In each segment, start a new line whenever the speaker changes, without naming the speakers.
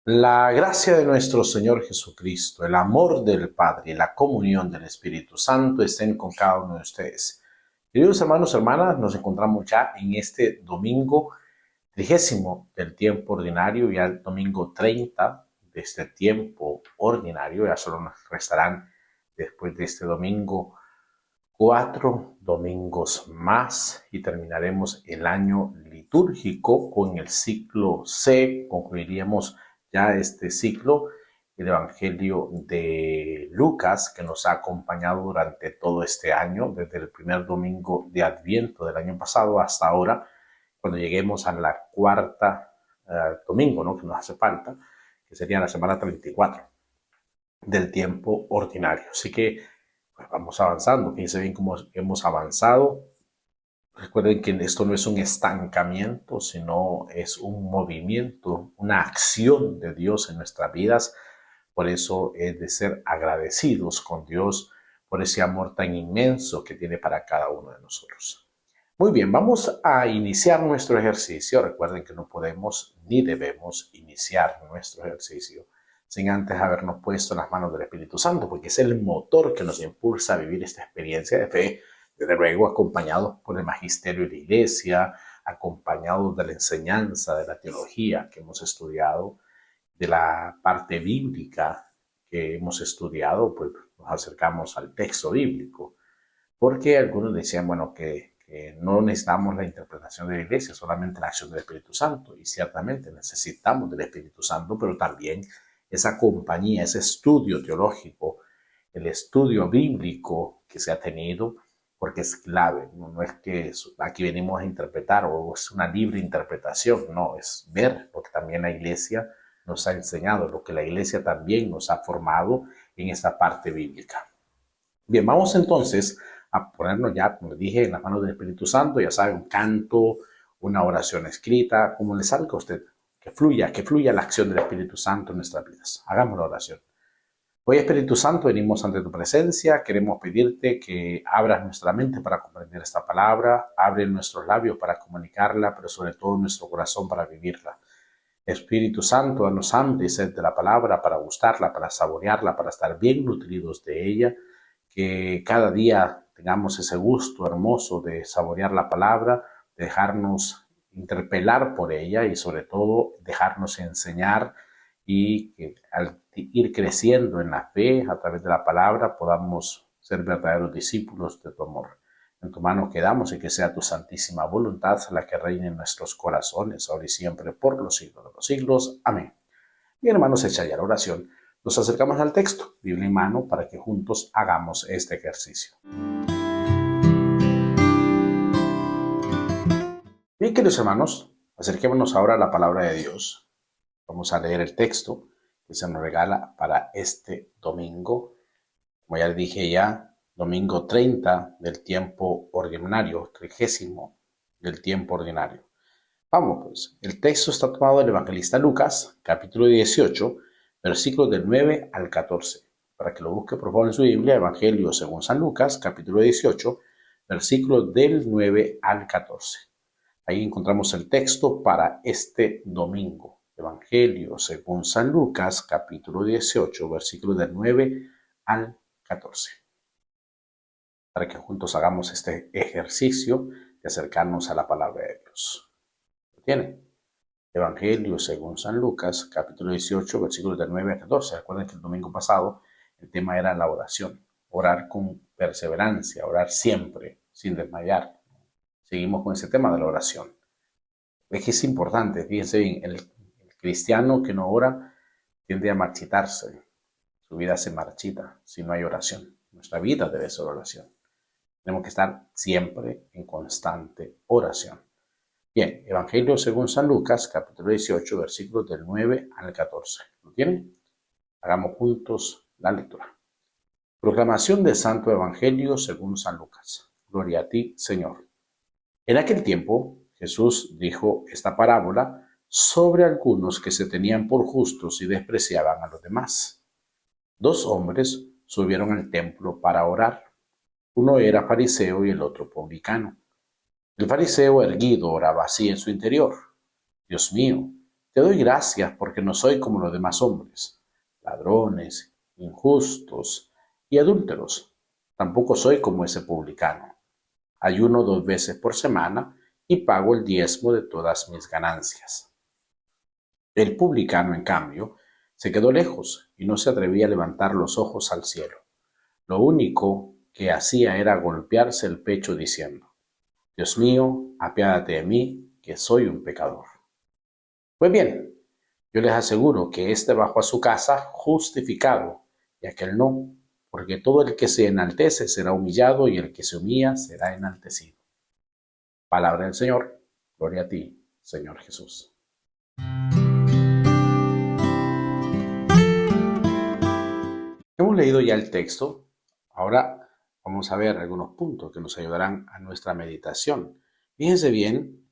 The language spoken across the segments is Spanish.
La gracia de nuestro Señor Jesucristo, el amor del Padre y la comunión del Espíritu Santo estén con cada uno de ustedes. Queridos hermanos y hermanas, nos encontramos ya en este domingo 30 del tiempo ordinario, ya el domingo 30 de este tiempo ordinario. Ya solo nos restarán después de este domingo 4 domingos más y terminaremos el año litúrgico con el ciclo C. Concluiríamos ya este ciclo, el Evangelio de Lucas, que nos ha acompañado durante todo este año, desde el primer domingo de Adviento del año pasado hasta ahora, cuando lleguemos a la cuarta domingo, ¿no?, que nos hace falta, que sería la semana 34 del tiempo ordinario. Así que pues vamos avanzando. Fíjense bien cómo hemos avanzado. Recuerden que esto no es un estancamiento, sino es un movimiento, una acción de Dios en nuestras vidas. Por eso es de ser agradecidos con Dios por ese amor tan inmenso que tiene para cada uno de nosotros. Muy bien, vamos a iniciar nuestro ejercicio. Recuerden que no podemos ni debemos iniciar nuestro ejercicio sin antes habernos puesto en las manos del Espíritu Santo, porque es el motor que nos impulsa a vivir esta experiencia de fe, desde luego acompañados por el magisterio de la Iglesia, acompañados de la enseñanza de la teología que hemos estudiado, de la parte bíblica que hemos estudiado. Pues nos acercamos al texto bíblico, porque algunos decían, bueno, que no necesitamos la interpretación de la Iglesia, solamente la acción del Espíritu Santo, y ciertamente necesitamos del Espíritu Santo, pero también esa compañía, ese estudio teológico, el estudio bíblico que se ha tenido, porque es clave. No es que aquí venimos a interpretar o es una libre interpretación, no, es ver lo que también la Iglesia nos ha enseñado, lo que la Iglesia también nos ha formado en esta parte bíblica. Bien, vamos entonces a ponernos ya, como les dije, en las manos del Espíritu Santo. Ya saben, un canto, una oración escrita, como le salga a usted, que fluya la acción del Espíritu Santo en nuestras vidas. Hagamos la oración. Hoy, Espíritu Santo, venimos ante tu presencia. Queremos pedirte que abras nuestra mente para comprender esta palabra, abre nuestros labios para comunicarla, pero sobre todo nuestro corazón para vivirla. Espíritu Santo, danos hambre y sed de la palabra para gustarla, para saborearla, para estar bien nutridos de ella, que cada día tengamos ese gusto hermoso de saborear la palabra, de dejarnos interpelar por ella y sobre todo dejarnos enseñar, y que al ir creciendo en la fe a través de la palabra podamos ser verdaderos discípulos de tu amor. En tu mano quedamos y que sea tu santísima voluntad la que reine en nuestros corazones, ahora y siempre, por los siglos de los siglos. Amén. Bien, hermanos, hecha ya la oración, nos acercamos al texto, Biblia en mano, para que juntos hagamos este ejercicio. Bien, queridos hermanos, acerquémonos ahora a la palabra de Dios. Vamos a leer el texto que se nos regala para este domingo. Como ya les dije ya, domingo 30 del tiempo ordinario, 30 del tiempo ordinario. Vamos pues, el texto está tomado del evangelista Lucas, capítulo 18, versículos del 9 al 14. Para que lo busque por favor en su Biblia, Evangelio según San Lucas, capítulo 18, versículos del 9 al 14. Ahí encontramos el texto para este domingo. Evangelio según San Lucas, capítulo 18, versículos del 9 al 14. Para que juntos hagamos este ejercicio de acercarnos a la palabra de Dios. ¿Lo tienen? Evangelio según San Lucas, capítulo 18, versículos del 9 al 14. Recuerden que el domingo pasado el tema era la oración. Orar con perseverancia, orar siempre, sin desmayar. Seguimos con ese tema de la oración. Es que es importante, fíjense bien, el cristiano que no ora tiende a marchitarse. Su vida se marchita si no hay oración. Nuestra vida debe ser oración. Tenemos que estar siempre en constante oración. Bien, Evangelio según San Lucas, capítulo 18, versículos del 9 al 14. ¿Lo tienen? Hagamos juntos la lectura. Proclamación del Santo Evangelio según San Lucas. Gloria a ti, Señor. En aquel tiempo, Jesús dijo esta parábola sobre algunos que se tenían por justos y despreciaban a los demás. Dos hombres subieron al templo para orar. Uno era fariseo y el otro publicano. El fariseo erguido oraba así en su interior: Dios mío, te doy gracias porque no soy como los demás hombres, ladrones, injustos y adúlteros. Tampoco soy como ese publicano. Ayuno 2 veces por semana y pago el diezmo de todas mis ganancias. El publicano, en cambio, se quedó lejos y no se atrevía a levantar los ojos al cielo. Lo único que hacía era golpearse el pecho diciendo: Dios mío, apiádate de mí, que soy un pecador. Pues bien, yo les aseguro que éste bajó a su casa justificado y aquel no, porque todo el que se enaltece será humillado y el que se humilla será enaltecido. Palabra del Señor. Gloria a ti, Señor Jesús. Hemos leído ya el texto. Ahora vamos a ver algunos puntos que nos ayudarán a nuestra meditación. Fíjense bien,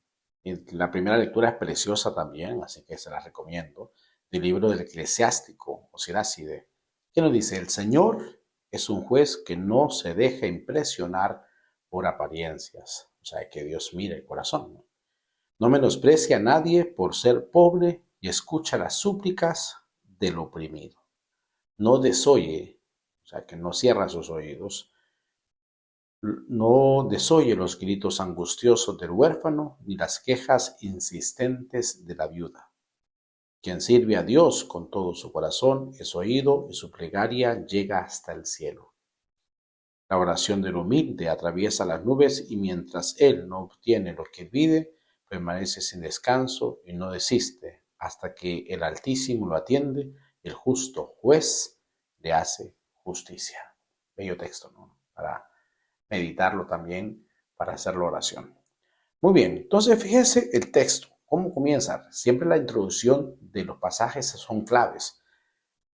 la primera lectura es preciosa también, así que se la recomiendo, del libro del Eclesiástico o Siracide, que nos dice: el Señor es un juez que no se deja impresionar por apariencias. O sea, que Dios mira el corazón, ¿no? No menosprecia a nadie por ser pobre y escucha las súplicas del oprimido. No desoye, o sea, que no cierra sus oídos, no desoye los gritos angustiosos del huérfano ni las quejas insistentes de la viuda. Quien sirve a Dios con todo su corazón es oído y su plegaria llega hasta el cielo. La oración del humilde atraviesa las nubes y mientras él no obtiene lo que pide, permanece sin descanso y no desiste hasta que el Altísimo lo atiende, el justo juez le hace justicia. Bello texto, ¿no? Para meditarlo también, para hacer la oración. Muy bien, entonces fíjese el texto, cómo comienza. Siempre la introducción de los pasajes son claves.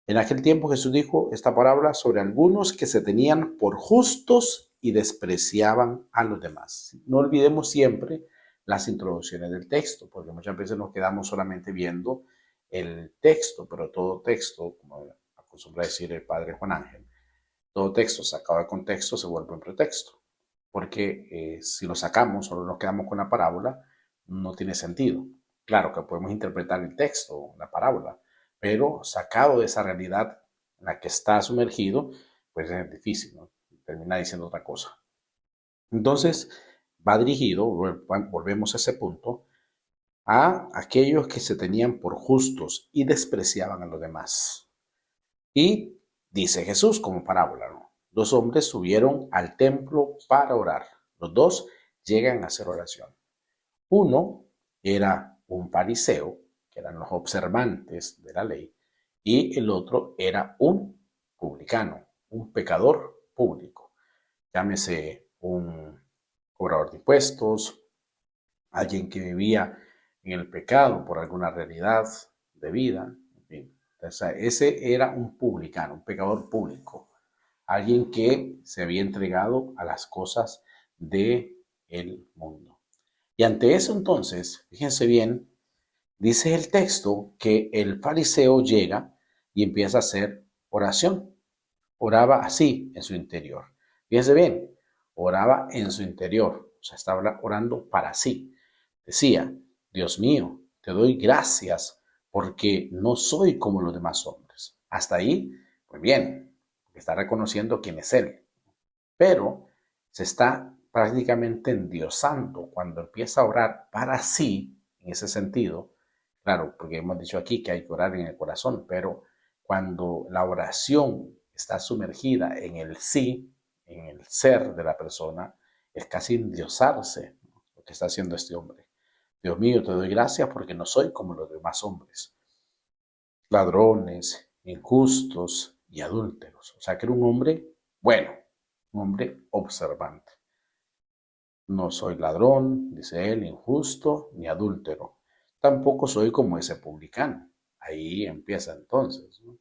En aquel tiempo Jesús dijo esta parábola sobre algunos que se tenían por justos y despreciaban a los demás. No olvidemos siempre las introducciones del texto, porque muchas veces nos quedamos solamente viendo el texto, pero todo texto, como acostumbra decir el padre Juan Ángel, todo texto sacado de contexto se vuelve un pretexto, porque si lo sacamos, solo nos quedamos con la parábola, no tiene sentido. Claro que podemos interpretar el texto, la parábola, pero sacado de esa realidad en la que está sumergido, pues es difícil, ¿no? Termina diciendo otra cosa. Entonces, va dirigido, volvemos a ese punto, a aquellos que se tenían por justos y despreciaban a los demás. Y dice Jesús como parábola, ¿no? Dos hombres subieron al templo para orar. Los dos llegan a hacer oración. Uno era un fariseo, que eran los observantes de la ley, y el otro era un publicano, un pecador público. Llámese un cobrador de impuestos, alguien que vivía en el pecado por alguna realidad de vida, en fin. Entonces, ese era un publicano, un pecador público, alguien que se había entregado a las cosas del mundo. Y ante eso entonces, fíjense bien, dice el texto que el fariseo llega y empieza a hacer oración. Oraba así en su interior. Fíjense bien, oraba en su interior, o sea, estaba orando para sí. Decía: Dios mío, te doy gracias porque no soy como los demás hombres. Hasta ahí, pues bien, está reconociendo quién es Él. Pero se está prácticamente endiosando cuando empieza a orar para sí, en ese sentido. Claro, porque hemos dicho aquí que hay que orar en el corazón, pero cuando la oración está sumergida en el sí, en el ser de la persona, es casi endiosarse, ¿no? Lo que está haciendo este hombre. Dios mío, te doy gracias porque no soy como los demás hombres, ladrones, injustos y adúlteros. O sea, que era un hombre bueno, un hombre observante. No soy ladrón, dice él, injusto ni adúltero. Tampoco soy como ese publicano. Ahí empieza entonces, ¿no?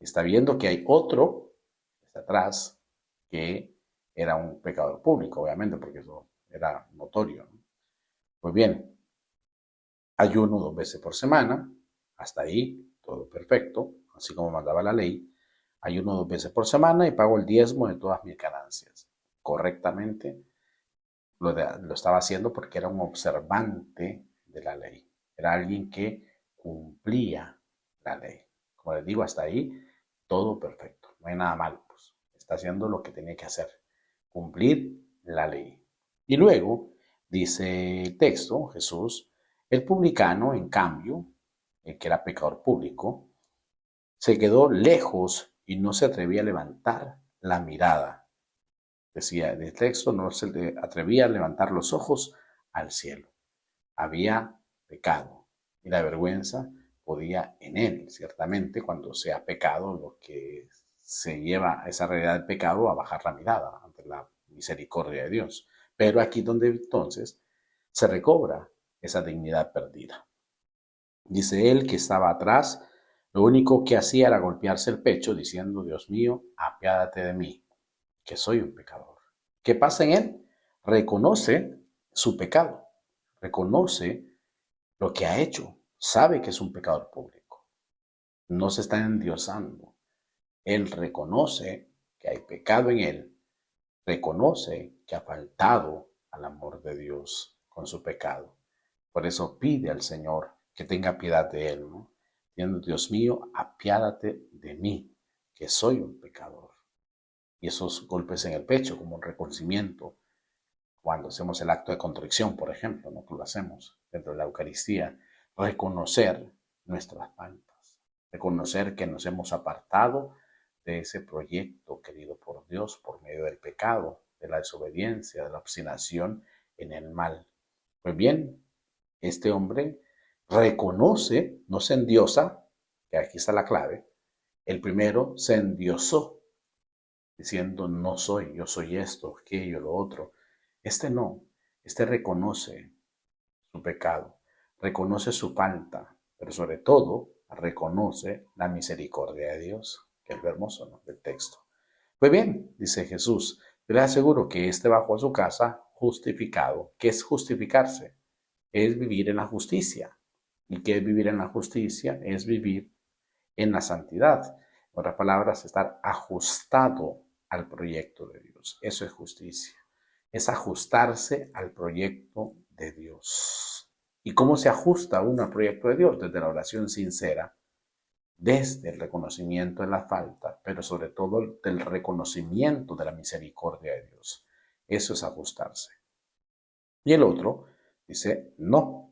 Está viendo que hay otro que está atrás que era un pecador público, obviamente, porque eso era notorio, ¿no? Pues bien, ayuno 2 veces por semana, hasta ahí todo perfecto, así como mandaba la ley. Ayuno 2 veces por semana y pago el diezmo de todas mis ganancias. Correctamente lo estaba haciendo porque era un observante de la ley. Era alguien que cumplía la ley. Como les digo, hasta ahí todo perfecto, no hay nada malo, pues está haciendo lo que tenía que hacer, cumplir la ley. Y luego dice el texto, Jesús, el publicano, en cambio, el que era pecador público, se quedó lejos y no se atrevía a levantar la mirada. Decía en el texto, no se atrevía a levantar los ojos al cielo. Había pecado y la vergüenza podía en él, ciertamente, cuando sea pecado, lo que se lleva a esa realidad del pecado a bajar la mirada ante la misericordia de Dios. Pero aquí donde entonces se recobra esa dignidad perdida. Dice él que estaba atrás, lo único que hacía era golpearse el pecho diciendo, Dios mío, apiádate de mí, que soy un pecador. ¿Qué pasa en él? Reconoce su pecado, reconoce lo que ha hecho, sabe que es un pecador público, no se está endiosando. Él reconoce que hay pecado en él, reconoce que ha faltado al amor de Dios con su pecado. Por eso pide al Señor que tenga piedad de él, ¿no? Diciendo, Dios mío, apiádate de mí, que soy un pecador. Y esos golpes en el pecho como un reconocimiento, cuando hacemos el acto de contrición, por ejemplo, ¿no? Que lo hacemos dentro de la Eucaristía, reconocer nuestras faltas, reconocer que nos hemos apartado de ese proyecto querido por Dios por medio del pecado, de la desobediencia, de la obstinación en el mal. Pues bien, este hombre reconoce, no se endiosa, que aquí está la clave. El primero se endiosó, diciendo, no soy, yo soy esto, aquello, lo otro. Este no, este reconoce su pecado, reconoce su falta, pero sobre todo reconoce la misericordia de Dios, que es lo hermoso, ¿no?, del texto. Pues bien, dice Jesús, yo les aseguro que este bajó a su casa justificado. ¿Qué es justificarse? Es vivir en la justicia. ¿Y qué es vivir en la justicia? Es vivir en la santidad. En otras palabras, estar ajustado al proyecto de Dios. Eso es justicia. Es ajustarse al proyecto de Dios. ¿Y cómo se ajusta uno al proyecto de Dios? Desde la oración sincera, desde el reconocimiento de la falta, pero sobre todo del reconocimiento de la misericordia de Dios. Eso es ajustarse. Y el otro dice, no.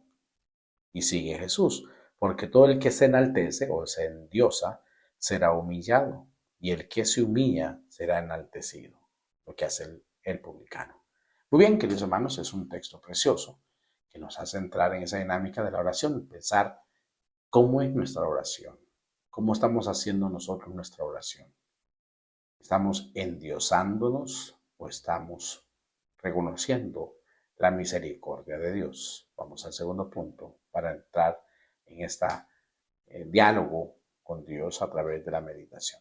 Y sigue Jesús, porque todo el que se enaltece o se endiosa será humillado, y el que se humilla será enaltecido, lo que hace el publicano. Muy bien, queridos hermanos, es un texto precioso que nos hace entrar en esa dinámica de la oración, pensar cómo es nuestra oración, cómo estamos haciendo nosotros nuestra oración. ¿Estamos endiosándonos o estamos reconociendo la misericordia de Dios? Vamos al segundo punto para entrar en este diálogo con Dios a través de la meditación.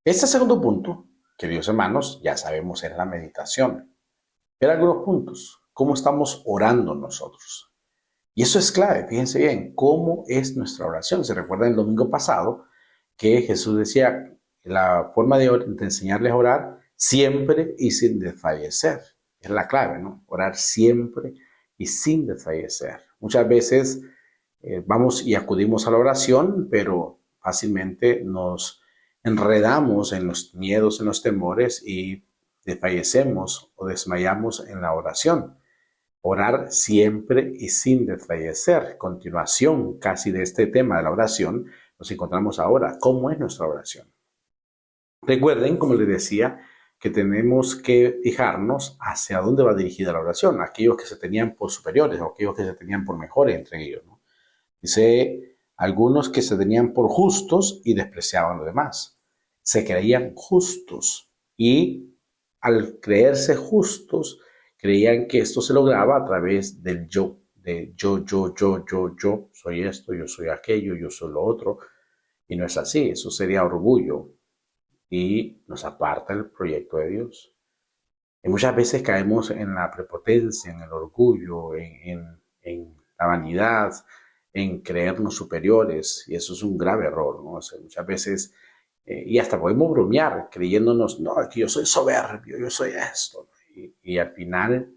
Este segundo punto, queridos hermanos, ya sabemos, es la meditación. Pero algunos puntos, ¿cómo estamos orando nosotros? Y eso es clave, fíjense bien, ¿cómo es nuestra oración? Se recuerda el domingo pasado que Jesús decía, la forma de enseñarles a orar siempre y sin desfallecer. Es la clave, ¿no? Orar siempre y sin desfallecer. Muchas veces vamos y acudimos a la oración, pero fácilmente nos enredamos en los miedos, en los temores y desfallecemos o desmayamos en la oración. Orar siempre y sin desfallecer. Continuación casi de este tema de la oración, nos encontramos ahora. ¿Cómo es nuestra oración? Recuerden, como les decía, que tenemos que fijarnos hacia dónde va dirigida la oración. Aquellos que se tenían por superiores o aquellos que se tenían por mejores entre ellos, ¿no? Dice, algunos que se tenían por justos y despreciaban a los demás. Se creían justos y al creerse justos, creían que esto se lograba a través del yo, de yo, soy esto, yo soy aquello, yo soy lo otro. Y no es así, eso sería orgullo y nos aparta del proyecto de Dios. Y muchas veces caemos en la prepotencia, en el orgullo, en la vanidad, en creernos superiores, y eso es un grave error, ¿no? O sea, muchas veces, y hasta podemos bromear creyéndonos, no, que yo soy soberbio, yo soy esto, ¿no? Y al final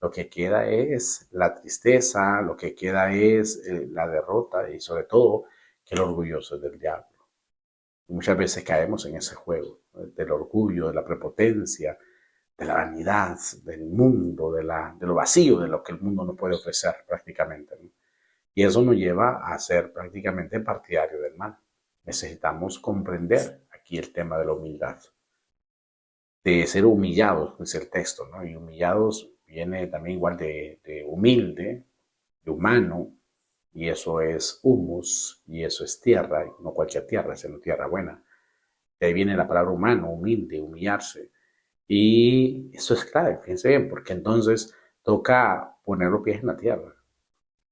Lo que queda es la tristeza, lo que queda es la derrota y sobre todo que el orgulloso es del diablo. Y muchas veces caemos en ese juego, ¿no? Del orgullo, de la prepotencia, de la vanidad, del mundo, de lo vacío, de lo que el mundo no puede ofrecer prácticamente, ¿no? Y eso nos lleva a ser prácticamente partidario del mal. Necesitamos comprender aquí el tema de la humildad, de ser humillados, dice el texto, ¿no? Y humillados viene también igual de humilde, de humano, y eso es humus, y eso es tierra, no cualquier tierra, sino tierra buena. De ahí viene la palabra humano, humilde, humillarse. Y eso es clave, fíjense bien, porque entonces toca poner los pies en la tierra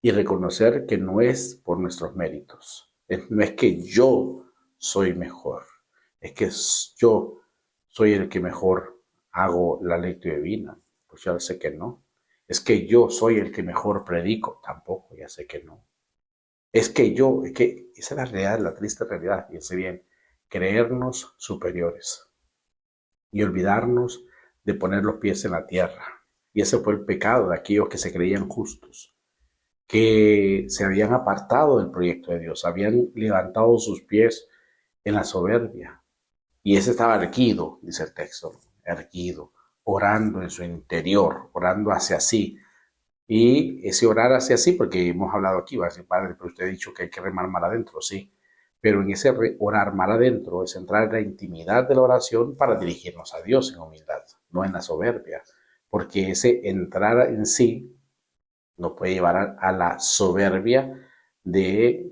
y reconocer que no es por nuestros méritos, no es que yo soy mejor, es que yo soy el que mejor hago la lectura divina, pues ya sé que no. Es que yo soy el que mejor predico, tampoco, ya sé que no. Es que esa es la realidad, la triste realidad, fíjense bien, creernos superiores y olvidarnos de poner los pies en la tierra. Y ese fue el pecado de aquellos que se creían justos, que se habían apartado del proyecto de Dios, habían levantado sus pies en la soberbia. Y ese estaba erguido, dice el texto, erguido, orando en su interior, orando hacia sí. Y ese orar hacia sí, porque hemos hablado aquí, va a decir, padre, pero usted ha dicho que hay que remar mar adentro, sí. Pero en ese orar mar adentro es entrar en la intimidad de la oración para dirigirnos a Dios en humildad, no en la soberbia. Porque ese entrar en sí nos puede llevar a la soberbia de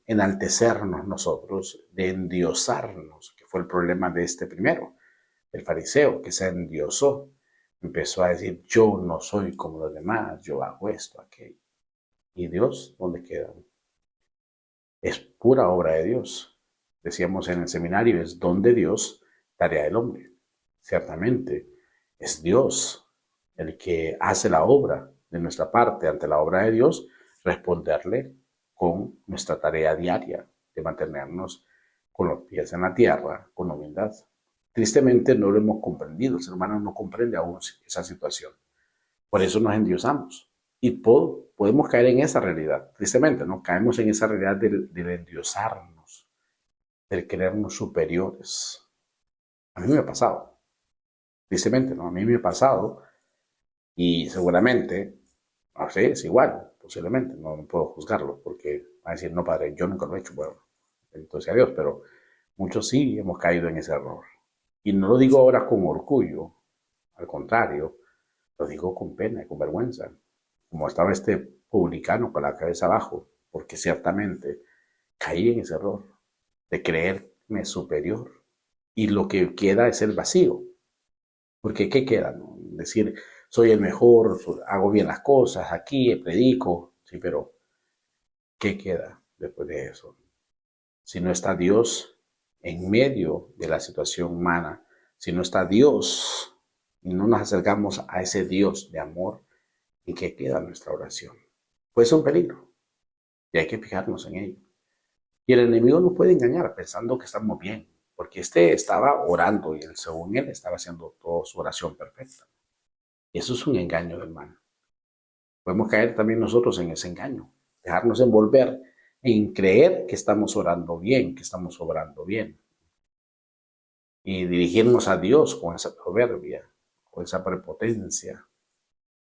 enaltecernos nosotros, de endiosarnos, que fue el problema de este primero, el fariseo, que se endiosó, empezó a decir, yo no soy como los demás, yo hago esto, aquello. ¿Y Dios dónde queda? Es pura obra de Dios. Decíamos en el seminario, es don de Dios, tarea del hombre. Ciertamente, es Dios el que hace la obra de nuestra parte ante la obra de Dios, responderle con nuestra tarea diaria de mantenernos con los pies en la tierra, con humildad. Tristemente no lo hemos comprendido, el ser humano no comprende aún esa situación. Por eso nos endiosamos. Y podemos caer en esa realidad, tristemente, ¿no? Caemos en esa realidad del endiosarnos, del creernos superiores. A mí me ha pasado, tristemente, ¿no? A mí me ha pasado y seguramente, no sé, es igual, posiblemente, no puedo juzgarlo porque va a decir, no, padre, yo nunca lo he hecho, bueno, entonces a Dios, pero muchos sí hemos caído en ese error. Y no lo digo ahora con orgullo, al contrario, lo digo con pena y con vergüenza, como estaba este publicano con la cabeza abajo, porque ciertamente caí en ese error de creerme superior. Y lo que queda es el vacío. Porque ¿qué queda? No? Decir, soy el mejor, hago bien las cosas, aquí predico, sí, pero ¿qué queda después de eso? Si no está Dios en medio de la situación humana, si no está Dios y no nos acercamos a ese Dios de amor, ¿en qué queda nuestra oración? Pues es un peligro y hay que fijarnos en ello. Y el enemigo nos puede engañar pensando que estamos bien, porque este estaba orando y según él estaba haciendo toda su oración perfecta. Y eso es un engaño del mal. Podemos caer también nosotros en ese engaño, dejarnos envolver en creer que estamos orando bien, que estamos obrando bien, y dirigirnos a Dios con esa soberbia, con esa prepotencia,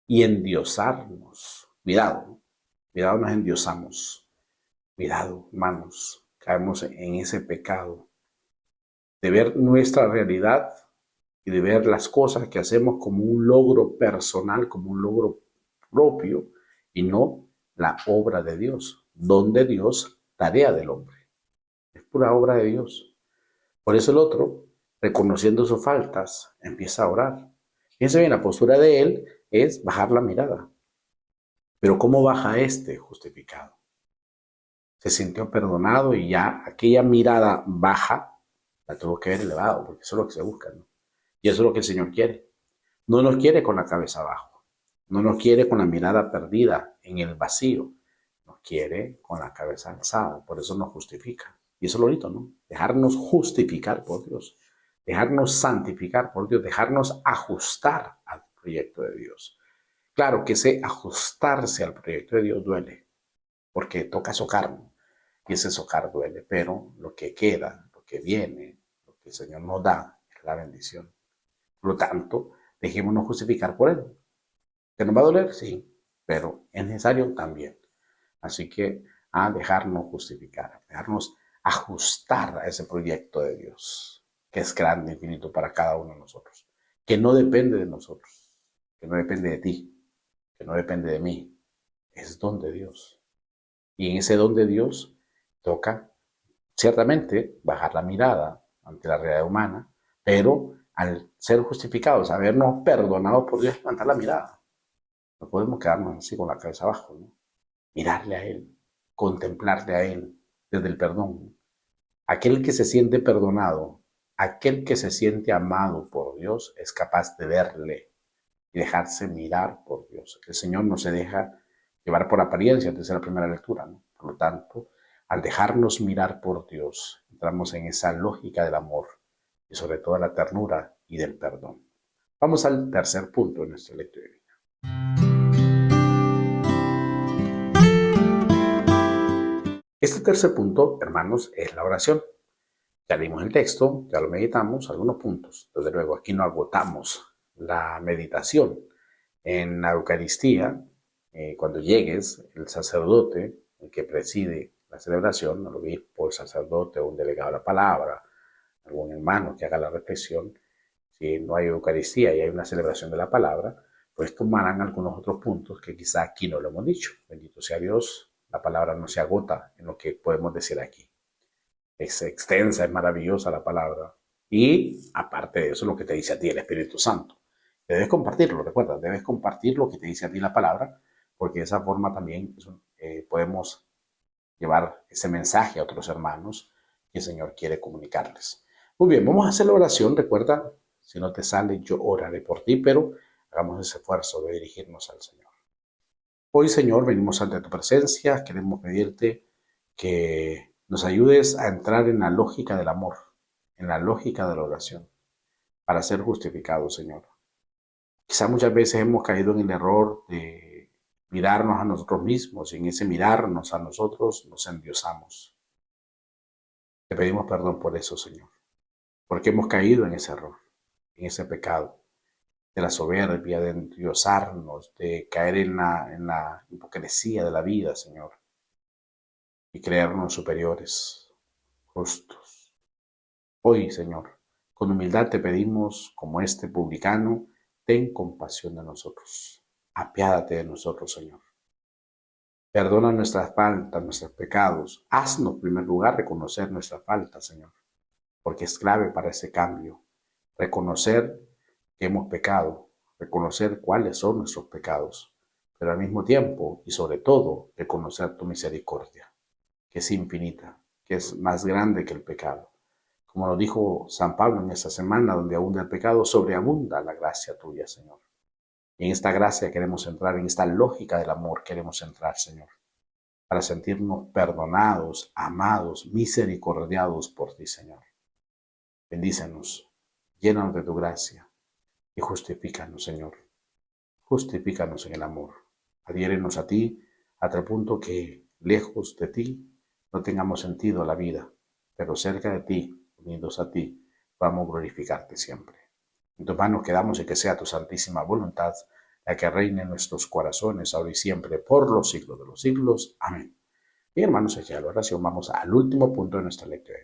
y endiosarnos. Cuidado, cuidado nos endiosamos. Cuidado, hermanos, caemos en ese pecado de ver nuestra realidad y de ver las cosas que hacemos como un logro personal, como un logro propio y no la obra de Dios, don de Dios, tarea del hombre. Es pura obra de Dios. Por eso el otro, reconociendo sus faltas, empieza a orar. Fíjense bien, la postura de él es bajar la mirada. Pero ¿cómo baja este justificado? Se sintió perdonado y ya aquella mirada baja la tuvo que ver elevado, porque eso es lo que se busca, ¿no? Y eso es lo que el Señor quiere. No nos quiere con la cabeza abajo, no nos quiere con la mirada perdida en el vacío, nos quiere con la cabeza alzada, por eso nos justifica. Y eso es lo bonito, ¿no? Dejarnos justificar por Dios, dejarnos santificar por Dios, dejarnos ajustar al proyecto de Dios. Claro que ese ajustarse al proyecto de Dios duele, porque toca socarnos, y ese socar duele, pero lo que queda, lo que viene, lo que el Señor nos da, es la bendición. Por lo tanto, dejémonos justificar por Él. ¿Que nos va a doler? Sí, pero es necesario también. Así que a dejarnos justificar, a dejarnos ajustar a ese proyecto de Dios, que es grande, infinito para cada uno de nosotros, que no depende de nosotros, que no depende de ti, que no depende de mí, es don de Dios. Y en ese don de Dios toca, ciertamente, bajar la mirada ante la realidad humana, pero al ser justificados, habernos perdonado por Dios, levantar la mirada. No podemos quedarnos así con la cabeza abajo, ¿no? Mirarle a Él, contemplarle a Él desde el perdón. Aquel que se siente perdonado, aquel que se siente amado por Dios, es capaz de verle y dejarse mirar por Dios. El Señor no se deja llevar por apariencia, desde la primera lectura, ¿no? Por lo tanto, al dejarnos mirar por Dios, entramos en esa lógica del amor y sobre todo la ternura y del perdón. Vamos al tercer punto de nuestra lectura. Este tercer punto, hermanos, es la oración. Ya leímos el texto, ya lo meditamos, algunos puntos. Desde luego, aquí no agotamos la meditación. En la Eucaristía, cuando llegues, el sacerdote, el que preside la celebración, el obispo, el sacerdote o un delegado de la palabra, algún hermano que haga la reflexión, si no hay Eucaristía y hay una celebración de la palabra, pues tomarán algunos otros puntos que quizá aquí no lo hemos dicho. Bendito sea Dios, la palabra no se agota en lo que podemos decir aquí. Es extensa, es maravillosa la palabra. Y aparte de eso, lo que te dice a ti el Espíritu Santo. Debes compartirlo, recuerda, debes compartir lo que te dice a ti la palabra, porque de esa forma también podemos llevar ese mensaje a otros hermanos que el Señor quiere comunicarles. Muy bien, vamos a hacer la oración. Recuerda, si no te sale, yo oraré por ti, pero hagamos ese esfuerzo de dirigirnos al Señor. Hoy, Señor, venimos ante tu presencia. Queremos pedirte que nos ayudes a entrar en la lógica del amor, en la lógica de la oración, para ser justificados, Señor. Quizá muchas veces hemos caído en el error de mirarnos a nosotros mismos y en ese mirarnos a nosotros nos endiosamos. Te pedimos perdón por eso, Señor, porque hemos caído en ese error, en ese pecado, de la soberbia, de endiosarnos, de caer en la hipocresía de la vida, Señor, y creernos superiores, justos. Hoy, Señor, con humildad te pedimos, como este publicano, ten compasión de nosotros. Apiádate de nosotros, Señor. Perdona nuestras faltas, nuestros pecados. Haznos, en primer lugar, reconocer nuestras faltas, Señor, porque es clave para ese cambio. Reconocer que hemos pecado, reconocer cuáles son nuestros pecados, pero al mismo tiempo y sobre todo, reconocer tu misericordia, que es infinita, que es más grande que el pecado. Como lo dijo San Pablo en esta semana, donde abunda el pecado, sobreabunda la gracia tuya, Señor. Y en esta gracia queremos entrar, en esta lógica del amor queremos entrar, Señor, para sentirnos perdonados, amados, misericordiados por ti, Señor. Bendícenos, llénanos de tu gracia y justifícanos, Señor. Justifícanos en el amor. Adhiérenos a ti a tal punto que, lejos de ti, no tengamos sentido la vida, pero cerca de ti, unidos a ti, vamos a glorificarte siempre. En tus manos quedamos y que sea tu santísima voluntad la que reine en nuestros corazones, ahora y siempre, por los siglos de los siglos. Amén. Bien, hermanos, hecha la oración, vamos al último punto de nuestra lectura.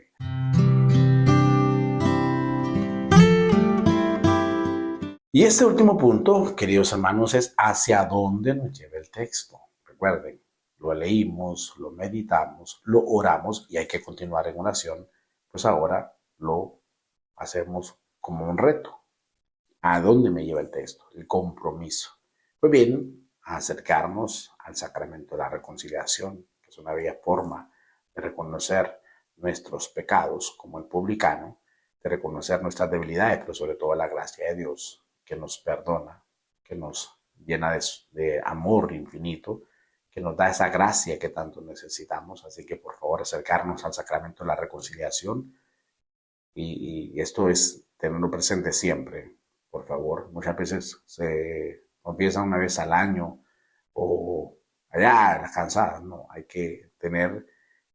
Y este último punto, queridos hermanos, es hacia dónde nos lleva el texto. Recuerden, lo leímos, lo meditamos, lo oramos y hay que continuar en oración, pues ahora lo hacemos como un reto. ¿A dónde me lleva el texto? El compromiso. Pues bien, a acercarnos al sacramento de la reconciliación, que es una bella forma de reconocer nuestros pecados como el publicano, de reconocer nuestras debilidades, pero sobre todo la gracia de Dios que nos perdona, que nos llena de amor infinito, que nos da esa gracia que tanto necesitamos. Así que por favor acercarnos al sacramento de la reconciliación y esto es tenerlo presente siempre, por favor. Muchas veces Confiesa una vez al año o allá en las cansadas, no, hay que tener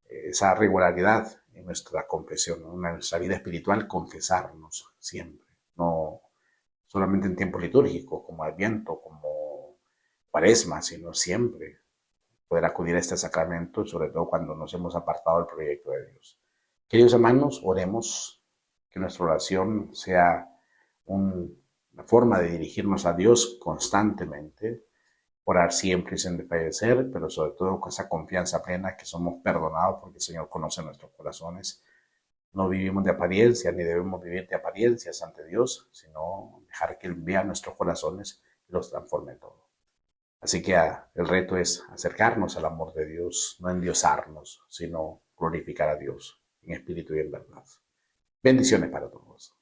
esa regularidad en nuestra confesión, ¿no? En nuestra vida espiritual, confesarnos siempre, no solamente en tiempo litúrgico, como Adviento, como Cuaresma, sino siempre poder acudir a este sacramento, sobre todo cuando nos hemos apartado del proyecto de Dios. Queridos hermanos, oremos, que nuestra oración sea una forma de dirigirnos a Dios constantemente, orar siempre y sin desfallecer, pero sobre todo con esa confianza plena que somos perdonados porque el Señor conoce nuestros corazones. No vivimos de apariencia, ni debemos vivir de apariencias ante Dios, sino dejar que Él vea nuestros corazones y los transforme todo. Así que el reto es acercarnos al amor de Dios, no endiosarnos, sino glorificar a Dios en espíritu y en verdad. Bendiciones para todos.